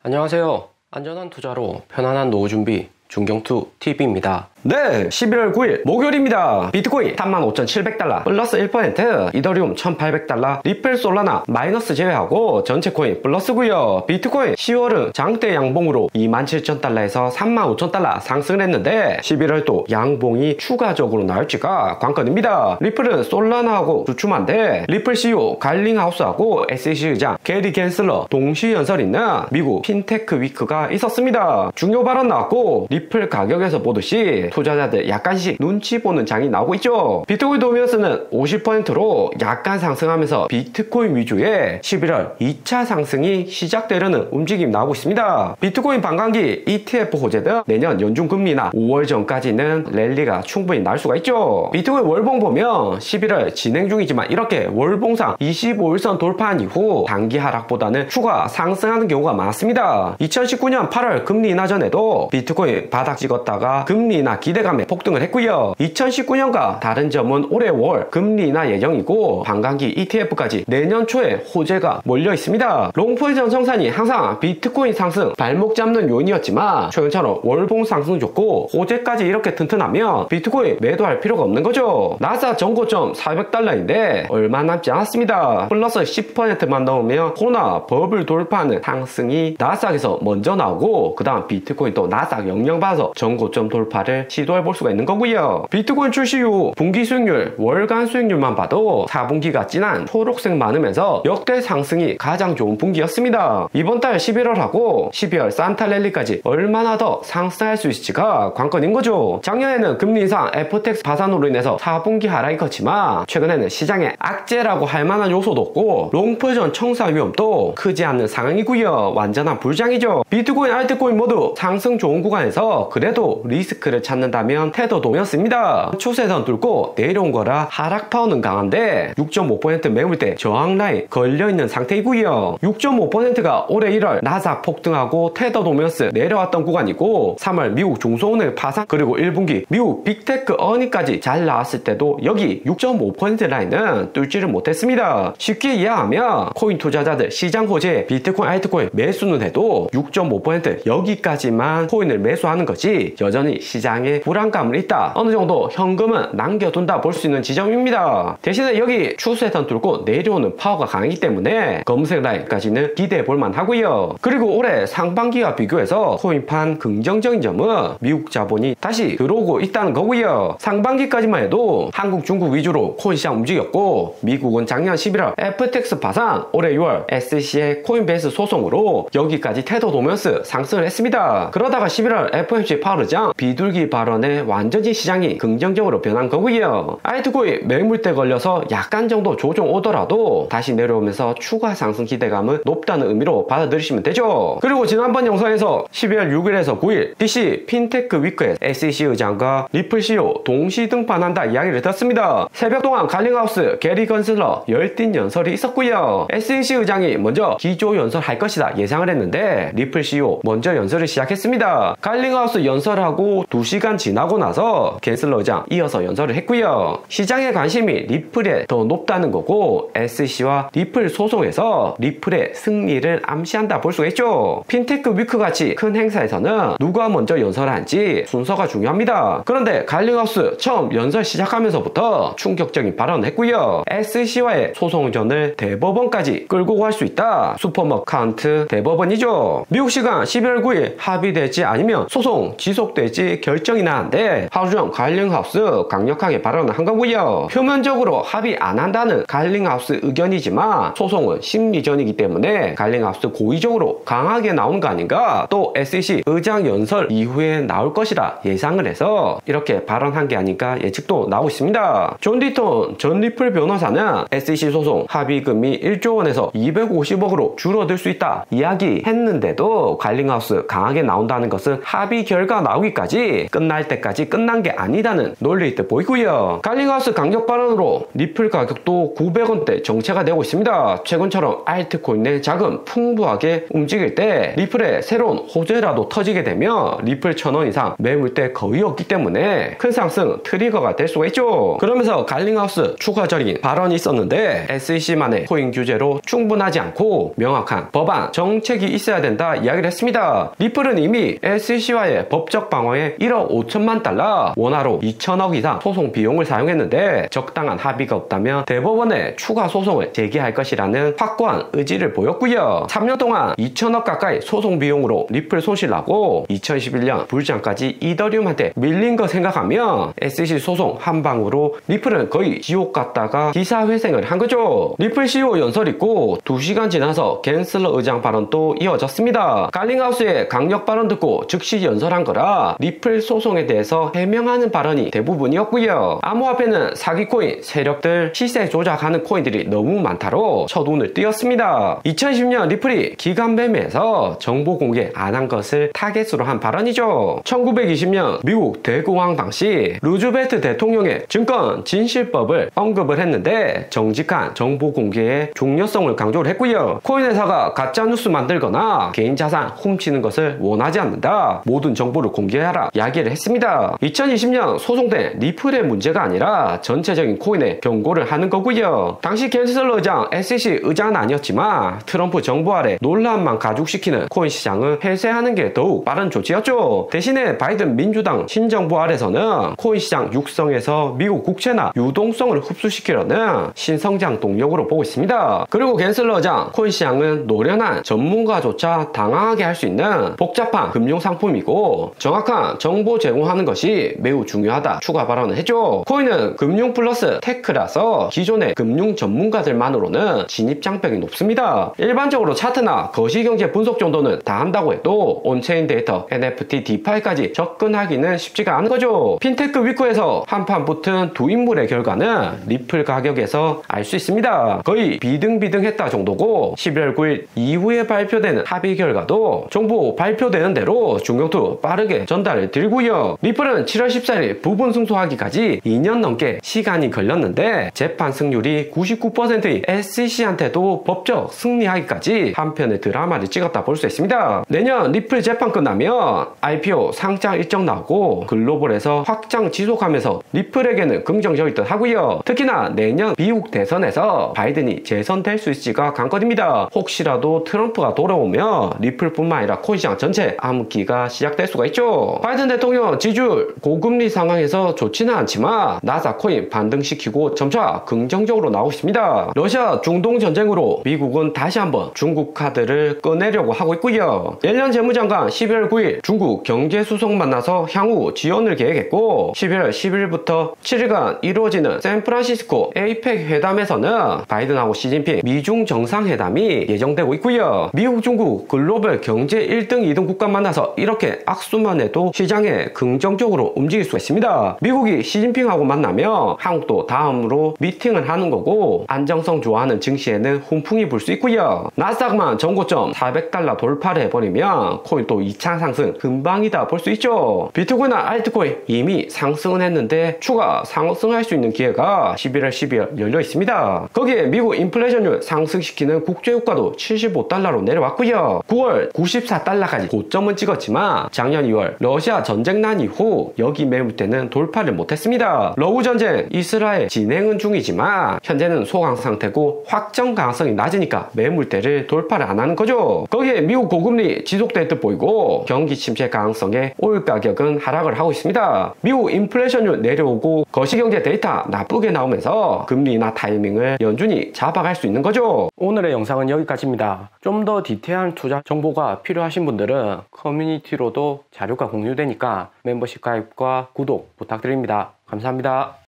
안녕하세요. 안전한 투자로 편안한 노후 준비 중경투TV입니다. 네, 11월 9일 목요일입니다. 비트코인 35,700달러 플러스 1%, 이더리움 1,800달러, 리플 솔라나 마이너스 제외하고 전체 코인 플러스고요. 비트코인 10월은 장대 양봉으로 27,000달러에서 35,000달러 상승을 했는데 11월도 양봉이 추가적으로 나올지가 관건입니다. 리플은 솔라나하고 주춤한데 리플 CEO 갈링하우스하고 SEC 의장 게리 겐슬러 동시 연설 있는 미국 핀테크 위크가 있었습니다. 중요 발언 나왔고 리플 가격에서 보듯이 투자자들 약간씩 눈치 보는 장이 나오고 있죠. 비트코인 도미너스는 50%로 약간 상승하면서 비트코인 위주의 11월 2차 상승이 시작되려는 움직임이 나오고 있습니다. 비트코인 반감기 ETF 호재 등 내년 연준금리나 5월 전까지는 랠리가 충분히 날 수가 있죠. 비트코인 월봉 보면 11월 진행 중이지만 이렇게 월봉상 25일선 돌파한 이후 단기 하락보다는 추가 상승하는 경우가 많습니다. 2019년 8월 금리 인하 전에도 비트코인 바닥 찍었다가 금리 인하 기대감에 폭등을 했고요. 2019년과 다른 점은 올해 5월 금리 인하 예정이고 반감기 ETF까지 내년 초에 호재가 몰려 있습니다. 롱포지션 정산이 항상 비트코인 상승 발목 잡는 요인이었지만 최근처럼 월봉 상승 좋고 호재까지 이렇게 튼튼하면 비트코인 매도할 필요가 없는 거죠. 나스닥 전고점 400달러인데 얼마 남지 않았습니다. 플러스 10%만 넣으면 코로나 버블 돌파하는 상승이 나스닥에서 먼저 나오고 그 다음 비트코인 또 나스닥 영향받아서 전고점 돌파를 시도해 볼 수가 있는 거고요. 비트코인 출시 후 분기 수익률, 월간 수익률만 봐도 4분기가 진한 초록색 많으면서 역대 상승이 가장 좋은 분기였습니다. 이번 달 11월하고 12월 산타랠리까지 얼마나 더 상승할 수 있을지가 관건인 거죠. 작년에는 금리 인상, FTX 파산으로 인해서 4분기 하락이 컸지만 최근에는 시장에 악재라고 할 만한 요소도 없고 롱포지션 청사 위험도 크지 않는 상황이고요. 완전한 불장이죠. 비트코인, 알트코인 모두 상승 좋은 구간에서 그래도 리스크를 찾는다면 테더 도미너스입니다. 추세선 뚫고 내려온 거라 하락 파워는 강한데 6.5% 매물대 저항 라인 걸려있는 상태이고요. 6.5%가 올해 1월 나스닥 폭등하고 테더 도미너스 내려왔던 구간이고 3월 미국 중소은행 파산 그리고 1분기 미국 빅테크 어닝까지 잘 나왔을 때도 여기 6.5% 라인은 뚫지를 못했습니다. 쉽게 이해하면 코인 투자자들 시장 호재 비트코인, 알트코인 매수는 해도 6.5% 여기까지만 코인을 매수하는 거지 여전히 시장에 불안감은 있다. 어느 정도 현금은 남겨둔다 볼 수 있는 지점입니다. 대신에 여기 추세선 뚫고 내려오는 파워가 강하기 때문에 검색 라인까지는 기대해 볼만 하고요. 그리고 올해 상반기와 비교해서 코인판 긍정적인 점은 미국 자본이 다시 들어오고 있다는 거고요. 상반기까지만 해도 한국, 중국 위주로 코인 시장 움직였고 미국은 작년 11월 FTX 파산, 올해 6월 SEC의 코인베이스 소송으로 여기까지 테더 도면서 상승을 했습니다. 그러다가 11월 FOMC 파월 의장 비둘기 발언에 완전히 시장이 긍정적으로 변한 거고요. 알트코인 매물대 걸려서 약간 정도 조정 오더라도 다시 내려오면서 추가 상승 기대감은 높다는 의미로 받아들이시면 되죠. 그리고 지난번 영상에서 12월 6일에서 9일 DC 핀테크 위크에 SEC 의장과 리플 CEO 동시 등판한다 이야기를 듣습니다. 새벽 동안 갈링하우스 게리 건슬러 열띤 연설이 있었고요. SEC 의장이 먼저 기조 연설할 것이다 예상을 했는데 리플 CEO 먼저 연설을 시작했습니다. 갈링하우스 연설하고 2시간 지나고 나서 겐슬러 의장 이어서 연설을 했고요. 시장의 관심이 리플에 더 높다는 거고 SEC와 리플 소송에서 리플의 승리를 암시한다 볼 수가 있죠. 핀테크 위크 같이 큰 행사에서는 누가 먼저 연설하는지 순서가 중요합니다. 그런데 갈링하우스 처음 연설 시작하면서부터 충격적인 발언을 했고요. SEC와의 소송전을 대법원까지 끌고 갈 수 있다. 슈퍼머 카운트 대법원이죠. 미국 시간 11월 9일 합의될지 아니면 소송 지속될지 결정이 나는데 하루 전 갈링하우스 강력하게 발언을 한 거고요. 표면적으로 합의 안 한다는 갈링하우스 의견이지만 소송은 심리전이기 때문에 갈링하우스 고의적으로 강하게 나오는 거 아닌가, 또 SEC 의장 연설 이후에 나올 것이라 예상을 해서 이렇게 발언한 게 아닐까 예측도 나오고 있습니다. 존 디톤 전 리플 변호사는 SEC 소송 합의금이 1조 원에서 250억으로 줄어들 수 있다 이야기했는데도 갈링하우스 강하게 나온다는 것은 합의 합의 결과 나오기까지 끝날 때까지 끝난 게 아니다는 논리일 듯 보이고요. 갈링하우스 강력 발언으로 리플 가격도 900원대 정체가 되고 있습니다. 최근처럼 알트코인 내 자금 풍부하게 움직일 때 리플의 새로운 호재라도 터지게 되면 리플 1000원 이상 매물대 거의 없기 때문에 큰 상승 트리거가 될 수가 있죠. 그러면서 갈링하우스 추가적인 발언이 있었는데 SEC만의 코인 규제로 충분하지 않고 명확한 법안 정책이 있어야 된다 이야기를 했습니다. 리플은 이미 SEC와의 법적 방어에 1억 5천만 달러, 원화로 2천억 이상 소송 비용을 사용했는데 적당한 합의가 없다면 대법원에 추가 소송을 제기할 것이라는 확고한 의지를 보였고요. 3년 동안 2천억 가까이 소송 비용으로 리플 손실나고 2021년 불장까지 이더리움한테 밀린 거 생각하면 SEC 소송 한 방으로 리플은 거의 지옥 갔다가 기사회생을 한 거죠. 리플 CEO 연설 있고 2시간 지나서 갠슬러 의장 발언도 이어졌습니다. 갈링하우스의 강력 발언 듣고 즉시 연설한 거라 리플 소송에 대해서 해명하는 발언이 대부분이었고요. 암호화폐는 사기코인, 세력들 시세 조작하는 코인들이 너무 많다로 첫 운을 띄었습니다. 2010년 리플이 기간 매매에서 정보 공개 안 한 것을 타겟으로 한 발언이죠. 1920년 미국 대공황 당시 루즈벨트 대통령의 증권 진실법을 언급을 했는데 정직한 정보 공개의 중요성을 강조를 했고요. 코인 회사가 가짜뉴스 만들거나 개인 자산 훔치는 것을 원하지 않는다. 모든 정보를 공개하라 이야기를 했습니다. 2020년 소송된 리플의 문제가 아니라 전체적인 코인에 경고를 하는 거고요. 당시 갠슬러 의장 SEC 의장은 아니었지만 트럼프 정부 아래 논란만 가중시키는 코인 시장을 폐쇄하는 게 더욱 빠른 조치였죠. 대신에 바이든 민주당 신정부 아래서는 코인 시장 육성에서 미국 국채나 유동성을 흡수시키려는 신성장 동력으로 보고 있습니다. 그리고 갠슬러 의장 코인 시장은 노련한 전문가조차 당황하게 할 수 있는 복잡한 금융상품이고 정확한 정보 제공하는 것이 매우 중요하다 추가 발언을 했죠. 코인은 금융 플러스 테크라서 기존의 금융 전문가들만으로는 진입 장벽이 높습니다. 일반적으로 차트나 거시경제 분석 정도는 다 한다고 해도 온체인 데이터, NFT, 디파이까지 접근하기는 쉽지가 않은 거죠. 핀테크 위크에서 한판 붙은 두 인물의 결과는 리플 가격에서 알 수 있습니다. 거의 비등비등했다 정도고 11월 9일 이후에 발표되는 합의 결과도 정부 발표되는 대로 중경투 빠르게 전달을 드리고요. 리플은 7월 14일 부분 승소하기까지 2년 넘게 시간이 걸렸는데 재판 승률이 99%인 SEC한테도 법적 승리하기까지 한편의 드라마를 찍었다 볼 수 있습니다. 내년 리플 재판 끝나면 IPO 상장 일정 나오고 글로벌에서 확장 지속하면서 리플에게는 긍정적일 듯 하고요. 특히나 내년 미국 대선에서 바이든이 재선될 수 있을지가 관건입니다. 혹시라도 트럼프가 돌아오면 리플뿐만 아니라 코인 시장 전체 암흑기가 시작될 수가 있죠. 바이든 대통령 지지율 고금리 상황에서 좋지는 않지만 나스닥 코인 반등시키고 점차 긍정적으로 나오고 있습니다. 러시아 중동 전쟁으로 미국은 다시 한번 중국 카드를 꺼내려고 하고 있고요. 옐런 재무장관 12월 9일 중국 경제수석 만나서 향후 지원을 계획했고 11월 10일부터 7일간 이루어지는 샌프란시스코 에이펙 회담에서는 바이든하고 시진핑 미중 정상회담이 예정되고 있고요. 미국, 중국 글로벌 경제 1등, 2등 국가 만나서 이렇게 악수만 해도 시장에 긍정적으로 움직일 수가 있습니다. 미국이 시진핑하고 만나면 한국도 다음으로 미팅을 하는 거고 안정성 좋아하는 증시에는 훈풍이 불 수 있고요. 나스닥만 전고점 400달러 돌파를 해버리면 코인 또 2차 상승 금방이다 볼 수 있죠. 비트코인이나 알트코인 이미 상승은 했는데 추가 상승할 수 있는 기회가 11월 12일 열려 있습니다. 거기에 미국 인플레이션율 상승시키는 국제유가도 75달러로 내려왔고요. 9월 94달러까지 고점은 찍었지만 작년 2월 러시아 전쟁 난 이후 여기 매물대는 돌파를 못했습니다. 러우 전쟁 이스라엘 진행은 중이지만 현재는 소강 상태고 확정 가능성이 낮으니까 매물대를 돌파를 안 하는 거죠. 거기에 미국 고금리 지속될 듯 보이고 경기 침체 가능성에 오일 가격은 하락을 하고 있습니다. 미국 인플레이션율 내려오고 거시경제 데이터 나쁘게 나오면서 금리나 타이밍을 연준이 잡아갈 수 있는 거죠. 오늘의 영상은 여기까지입니다. 좀 더 디테일한 투자 정보가 필요하신 분들은 커뮤니티로도 자료가 공유되니까 멤버십 가입과 구독 부탁드립니다. 감사합니다.